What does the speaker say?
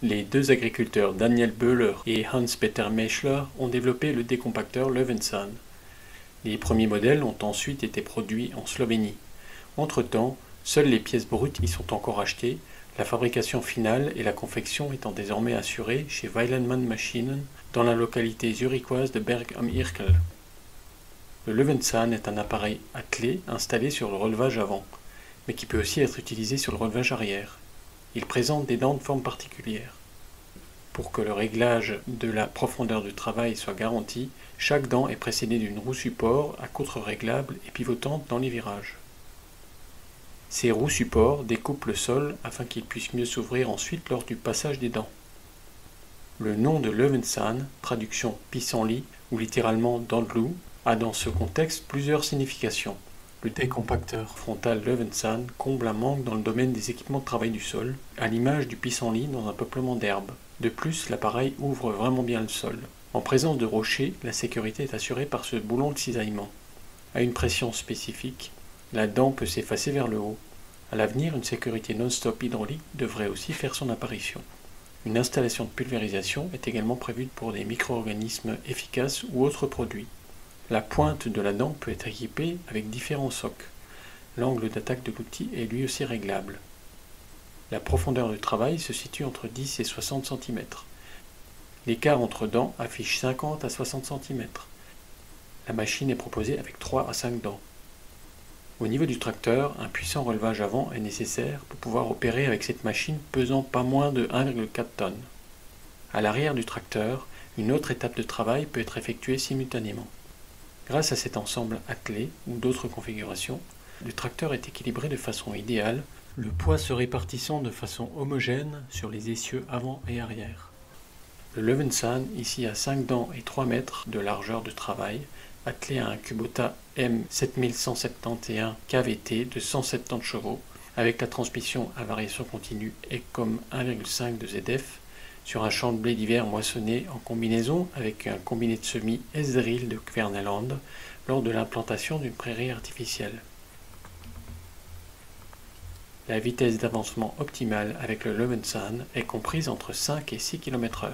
Les deux agriculteurs Daniel Böhler et Hans-Peter Meischler ont développé le décompacteur Löwenzahn. Les premiers modèles ont ensuite été produits en Slovénie. Entre-temps, seules les pièces brutes y sont encore achetées, la fabrication finale et la confection étant désormais assurées chez Weilenmann Maschinen dans la localité zurichoise de Berg am Irkel. Le Löwenzahn est un appareil attelé installé sur le relevage avant, mais qui peut aussi être utilisé sur le relevage arrière. Il présente des dents de forme particulière. Pour que le réglage de la profondeur de travail soit garanti, chaque dent est précédée d'une roue support à poutres réglables et pivotantes dans les virages. Ces roues supports découpent le sol afin qu'il puisse mieux s'ouvrir ensuite lors du passage des dents. Le nom de Löwenzahn, traduction pissenlit ou littéralement dent de loup, a dans ce contexte plusieurs significations. Le décompacteur frontal Löwenzahn comble un manque dans le domaine des équipements de travail du sol, à l'image du pissenlit dans un peuplement d'herbes. De plus, l'appareil ouvre vraiment bien le sol. En présence de rochers, la sécurité est assurée par ce boulon de cisaillement. À une pression spécifique, la dent peut s'effacer vers le haut. À l'avenir, une sécurité non-stop hydraulique devrait aussi faire son apparition. Une installation de pulvérisation est également prévue pour des micro-organismes efficaces ou autres produits. La pointe de la dent peut être équipée avec différents socs. L'angle d'attaque de l'outil est lui aussi réglable. La profondeur de travail se situe entre 10 et 60 cm. L'écart entre dents affiche 50 à 60 cm. La machine est proposée avec 3 à 5 dents. Au niveau du tracteur, un puissant relevage avant est nécessaire pour pouvoir opérer avec cette machine pesant pas moins de 1,4 tonnes. À l'arrière du tracteur, une autre étape de travail peut être effectuée simultanément. Grâce à cet ensemble attelé ou d'autres configurations, le tracteur est équilibré de façon idéale, le poids se répartissant de façon homogène sur les essieux avant et arrière. Le Löwenzahn, ici à 5 dents et 3 mètres de largeur de travail, attelé à un Kubota M7171 KVT de 170 chevaux, avec la transmission à variation continue ECOM 1,5 de ZF, sur un champ de blé d'hiver moissonné en combinaison avec un combiné de semis Esril de Kverneland lors de l'implantation d'une prairie artificielle. La vitesse d'avancement optimale avec le Löwenzahn est comprise entre 5 et 6 km/h.